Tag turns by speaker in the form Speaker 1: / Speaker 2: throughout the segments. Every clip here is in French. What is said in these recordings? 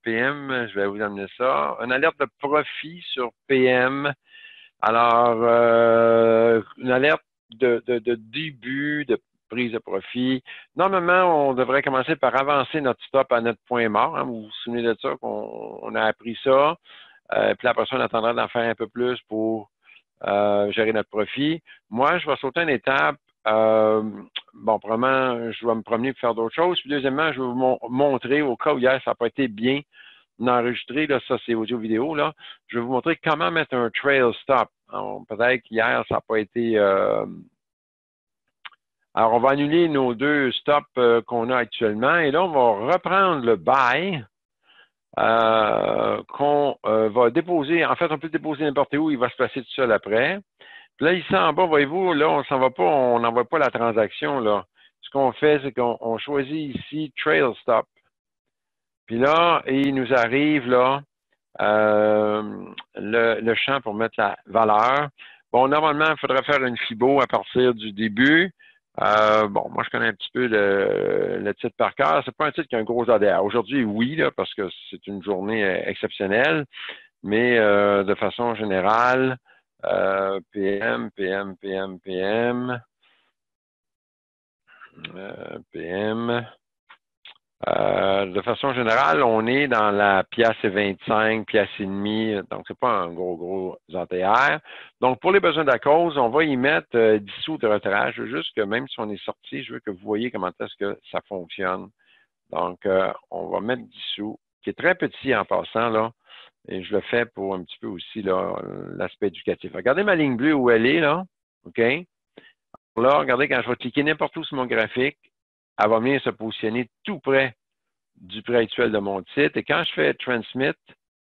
Speaker 1: PM, je vais vous amener ça. Une alerte de profit sur PM. Alors, une alerte de début de prise de profit. Normalement, on devrait commencer par avancer notre stop à notre point mort. Hein. Vous vous souvenez de ça, qu'on a appris ça. Puis après ça, on attendra d'en faire un peu plus pour gérer notre profit. Moi, je vais sauter une étape. Premièrement, je vais me promener pour faire d'autres choses. Puis deuxièmement, je vais vous montrer, au cas où hier, ça n'a pas été bien enregistré, là, ça c'est audio-vidéo, là. Je vais vous montrer comment mettre un trail stop. Peut-être qu'hier, ça n'a pas été... Alors, on va annuler nos deux stops qu'on a actuellement. Et là, on va reprendre le buy qu'on va déposer. En fait, on peut le déposer n'importe où. Il va se placer tout seul après. Puis là, ici en bas, voyez-vous, là, on s'en va pas, on n'envoie pas la transaction, là. Ce qu'on fait, c'est qu'on choisit ici Trail Stop. Puis là, il nous arrive, là, le champ pour mettre la valeur. Bon, normalement, il faudrait faire une FIBO à partir du début. Moi, je connais un petit peu le titre par cœur. C'est pas un titre qui a un gros ADR. Aujourd'hui, oui, là, parce que c'est une journée exceptionnelle, mais de façon générale, PM, PM, PM, PM, PM. De façon générale, on est dans la pièce et 25, pièce et demie, donc c'est pas un gros ATR. Donc, pour les besoins de la cause, on va y mettre 10 sous de retrait. Je veux juste que même si on est sorti, je veux que vous voyez comment est-ce que ça fonctionne. Donc, on va mettre 10 sous, qui est très petit en passant, là, et je le fais pour un petit peu aussi là, l'aspect éducatif. Regardez ma ligne bleue où elle est, là, OK? Là, regardez, quand je vais cliquer n'importe où sur mon graphique, elle va venir se positionner tout près du prix actuel de mon titre. Et quand je fais Transmit,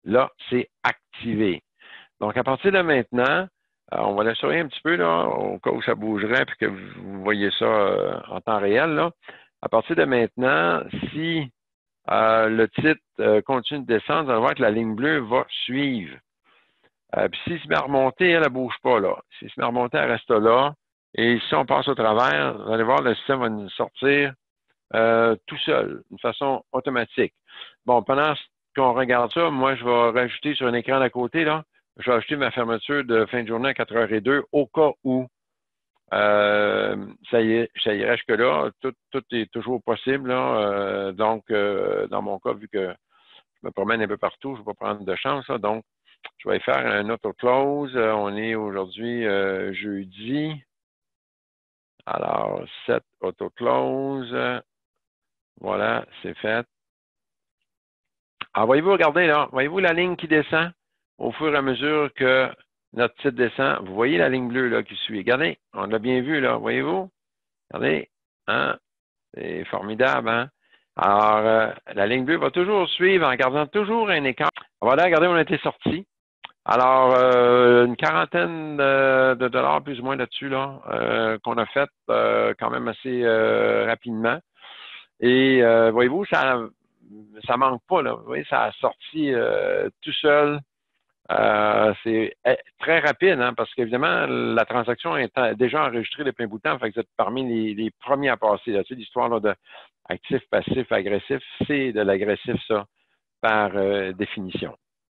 Speaker 1: là, c'est activé. Donc, à partir de maintenant, on va la surveiller un petit peu, là, au cas où ça bougerait, puis que vous voyez ça en temps réel, là. À partir de maintenant, si le titre continue de descendre, vous allez voir que la ligne bleue va suivre. Puis s'il se met à remonter, elle ne bouge pas, là. S'il se met à remonter, elle reste là. Et si on passe au travers, vous allez voir, le système va nous sortir tout seul, d'une façon automatique. Bon, pendant qu'on regarde ça, moi, je vais rajouter sur un écran d'à côté, là, je vais ajouter ma fermeture de fin de journée à 4h02 au cas où ça irait jusque-là. Tout est toujours possible. Là. Dans mon cas, vu que je me promène un peu partout, je ne vais pas prendre de chance. Là, donc, je vais faire un auto-close. On est aujourd'hui jeudi. Alors, set auto-close. Voilà, c'est fait. Alors, voyez-vous, regardez là, voyez-vous la ligne qui descend au fur et à mesure que notre titre descend. Vous voyez la ligne bleue là qui suit. Regardez, on l'a bien vu là, voyez-vous? Regardez, hein? C'est formidable, hein? Alors, la ligne bleue va toujours suivre en gardant toujours un écart. Voilà, regardez, on a été sorti. Alors, une quarantaine de dollars plus ou moins là-dessus, là, qu'on a fait quand même assez rapidement. Et voyez-vous, ça manque pas, là. Vous voyez, ça a sorti tout seul. C'est très rapide, hein, parce qu'évidemment, la transaction est déjà enregistrée depuis un bout de temps, fait que vous êtes parmi les premiers à passer. Là. Tu sais, l'histoire là, de actif, passif, agressif, c'est de l'agressif, ça, par définition.